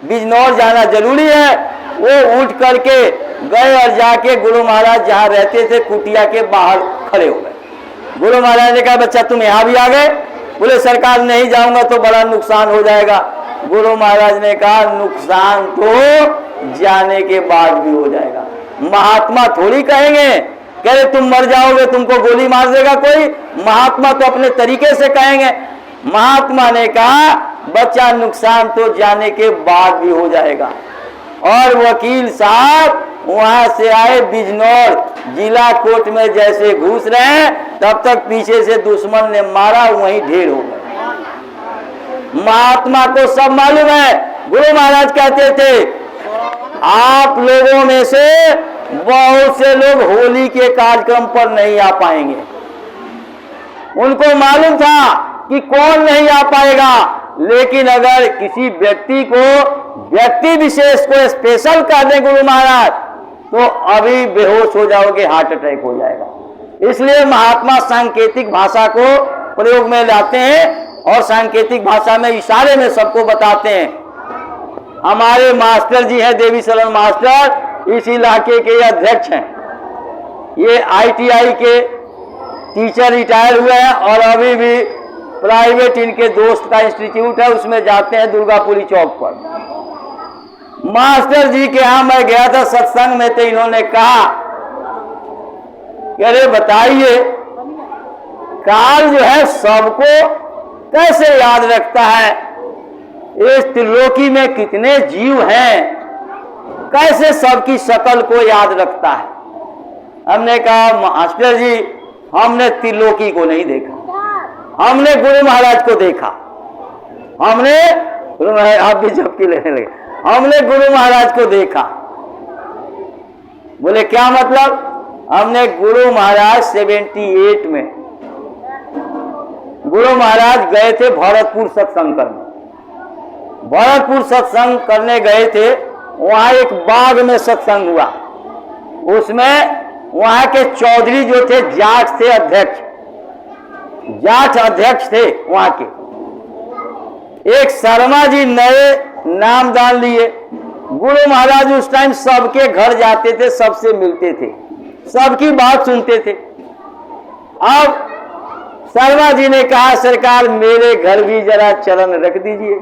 बिजनौर जाना जरूरी है। वो उठ करके गए और जाके गुरु महाराज जहाँ रहते थे कुटिया के बाहर खड़े हो गए। गुरु महाराज ने कहा बच्चा तुम यहाँ भी आ गए? बोले सरकार नहीं जाऊंगा तो बड़ा नुकसान हो जाएगा। गुरु महाराज ने कहा नुकसान तो जाने के बाद भी हो जाएगा। महात्मा थोड़ी कहेंगे कह रहे तुम मर जाओगे तुमको गोली मार देगा कोई। महात्मा तो अपने तरीके से कहेंगे। महात्मा ने कहा बच्चा नुकसान तो जाने के बाद भी हो जाएगा। और वकील साहब वहां से आए बिजनौर जिला कोर्ट में, जैसे घुस रहे हैं तब तक पीछे से दुश्मन ने मारा, वहीं ढेर हो गए। महात्मा को सब मालूम है। गुरु महाराज कहते थे आप लोगों में से बहुत से लोग होली के कार्यक्रम पर नहीं आ पाएंगे। उनको मालूम था कि कौन नहीं आ पाएगा, लेकिन अगर किसी व्यक्ति को, व्यक्ति विशेष को स्पेशल कर दें गुरु महाराज तो अभी बेहोश हो जाओगे, हार्ट अटैक हो जाएगा। इसलिए महात्मा सांकेतिक भाषा को प्रयोग में लाते हैं और सांकेतिक भाषा में इशारे में सबको बताते हैं। हमारे मास्टर जी हैं देवी सरन मास्टर, इस इलाके के अध्यक्ष हैं। ये ITI के टीचर रिटायर हुए हैं और अभी भी प्राइवेट इनके दोस्त का इंस्टीट्यूट है उसमें जाते हैं दुर्गापुरी चौक पर। मास्टर जी के यहाँ मैं गया था सत्संग में, तो इन्होंने कहा अरे बताइए काल जो है सबको कैसे याद रखता है, इस त्रिलोकी में कितने जीव हैं, कैसे सबकी शकल को याद रखता है। हमने कहा मास्टर जी हमने त्रिलोकी को नहीं देखा, हमने गुरु महाराज को देखा। हमने गुरु महाराज, आप भी झपकी लेने लगे, हमने गुरु महाराज को देखा। बोले क्या मतलब? हमने गुरु महाराज 78 में गुरु महाराज गए थे भरतपुर सत्संग करने। भरतपुर सत्संग करने गए थे, वहां एक बाग में सत्संग हुआ। उसमें वहां के चौधरी जो थे जाट थे, अध्यक्ष जाट अध्यक्ष थे वहां के। एक शर्मा जी नए नामदान लिए। गुरु महाराज उस टाइम सबके घर जाते थे, सबसे मिलते थे, सबकी बात सुनते थे। अब शर्मा जी ने कहा सरकार मेरे घर भी जरा चरण रख दीजिए।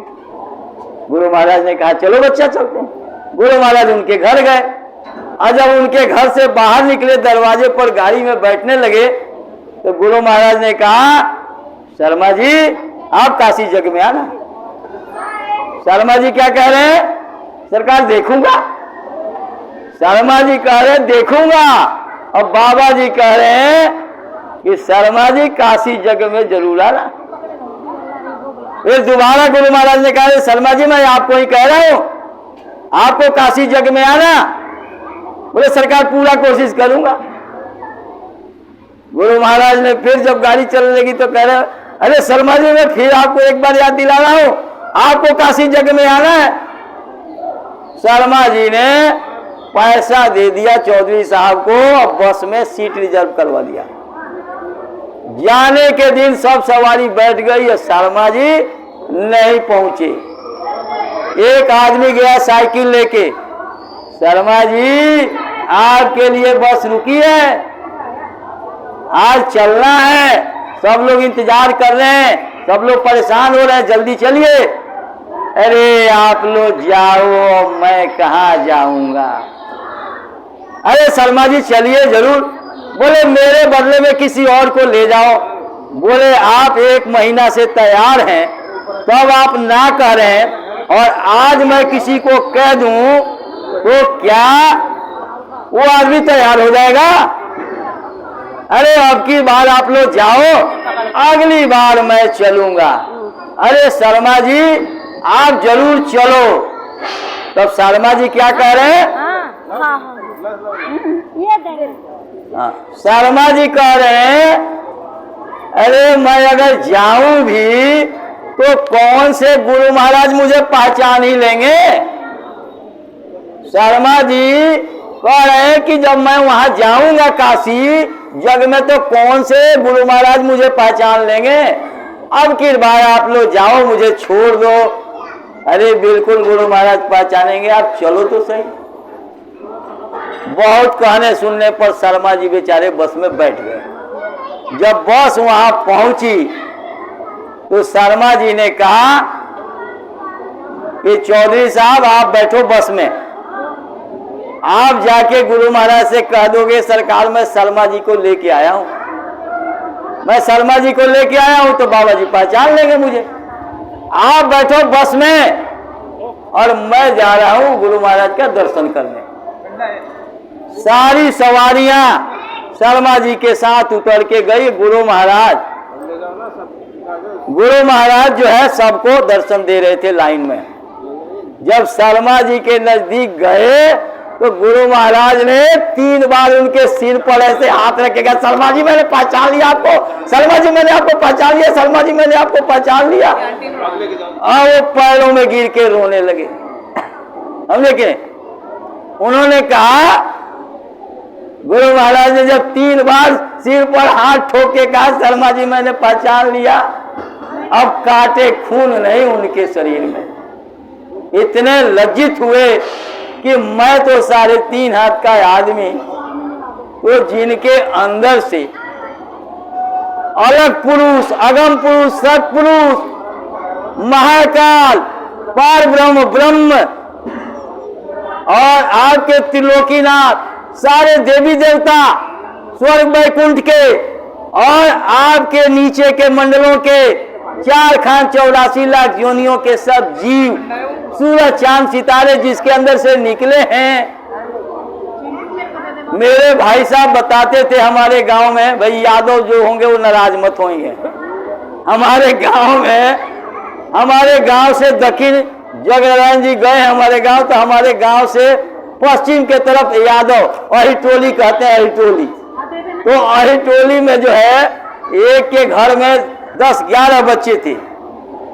गुरु महाराज ने कहा चलो बच्चा चलते हैं। गुरु महाराज उनके घर गए और जब उनके घर से बाहर निकले दरवाजे पर गाड़ी में बैठने लगे तो गुरु महाराज ने कहा शर्मा जी आप काशी जग में आना। शर्मा जी क्या कह रहे हैं? सरकार देखूंगा। शर्मा जी कह रहे देखूंगा और बाबा जी कह रहे हैं कि शर्मा जी काशी जग में जरूर आना। फिर दोबारा गुरु महाराज ने कहा शर्मा जी मैं आपको ही कह रहा हूं, आपको काशी जग में आना। बोले सरकार पूरा कोशिश करूंगा। गुरु महाराज ने फिर जब गाड़ी चलने लगी तो कह रहे अरे शर्मा जी मैं फिर आपको एक बार याद दिला रहा हूं, आपको काशी जग में आना है। शर्मा जी ने पैसा दे दिया चौधरी साहब को और बस में सीट रिजर्व करवा दिया। जाने के दिन सब सवारी बैठ गई और शर्मा जी नहीं पहुंचे। एक आदमी गया साइकिल लेके, शर्मा जी आपके लिए बस रुकी है, आज चलना है, सब लोग इंतजार कर रहे हैं, सब लोग परेशान हो रहे हैं, जल्दी चलिए। अरे आप लोग जाओ, मैं कहाँ जाऊंगा। अरे शर्मा जी चलिए जरूर। बोले मेरे बदले में किसी और को ले जाओ। बोले आप 1 महीना से तैयार हैं तब आप ना कह रहे हैं, और आज मैं किसी को कह दूं तो क्या वो आदमी तैयार हो जाएगा? अरे अब की बार आप लोग जाओ, अगली बार मैं चलूंगा। अरे शर्मा जी आप जरूर चलो। तब शर्मा जी क्या कह रहे हैं? शर्मा जी कह रहे हैं अरे मैं अगर जाऊं भी तो कौन से गुरु महाराज मुझे पहचान ही लेंगे। शर्मा जी कह रहे हैं कि जब मैं वहां जाऊंगा काशी जग में तो कौन से गुरु महाराज मुझे पहचान लेंगे। अब की बार आप लोग जाओ, मुझे छोड़ दो। अरे बिल्कुल गुरु महाराज पहचानेंगे, आप चलो तो सही। बहुत कहने सुनने पर शर्मा जी बेचारे बस में बैठ गए। जब बस वहां पहुंची तो शर्मा जी ने कहा कि चौधरी साहब आप बैठो बस में, आप जाके गुरु महाराज से कह दोगे सरकार मैं शर्मा जी को लेके आया हूं, मैं शर्मा जी को लेके आया हूं, तो बाबा जी पहचान लेंगे मुझे। आप बैठो बस में और मैं जा रहा हूं गुरु महाराज का दर्शन करने। सारी सवारियां शर्मा जी के साथ उतर के गई। गुरु महाराज जो है सबको दर्शन दे रहे थे लाइन में। जब शर्मा जी के नजदीक गए तो गुरु महाराज ने 3 बार उनके सिर पर ऐसे हाथ रखेगा, शर्मा जी मैंने पहचान लिया आपको, शर्मा जी मैंने आपको पहचान लिया, शर्मा जी मैंने आपको पहचान लिया। और वो पैरों में गिर के रोने लगे। हम लेके उन्होंने कहा, गुरु महाराज ने जब 3 बार सिर पर हाथ ठोक के कहा शर्मा जी मैंने पहचान लिया, अब काटे खून नहीं उनके शरीर में। इतने लज्जित हुए कि मैं तो 3.5 हाथ का आदमी, वो जिनके अंदर से अलग पुरुष, अगम पुरुष, सत्पुरुष, महाकाल, पार ब्रह्म, ब्रह्म और आपके त्रिलोकीनाथ, सारे देवी देवता स्वर्ग वैकुंठ के और आपके नीचे के मंडलों के 4,84 लाख योनियों के सब जीव, सूरज चांद सितारे जिसके अंदर से निकले हैं। मेरे भाई साहब बताते थे हमारे गांव में, भाई यादव जो होंगे वो नाराज मत होंगे, हमारे गांव से दक्षिण जगनारायण जी गए हमारे गांव, तो हमारे गांव से पश्चिम के तरफ यादव, अहिटोली कहते हैं, अहिटोली। तो अहिटोली में जो है एक के घर में 10-11 बच्चे थे।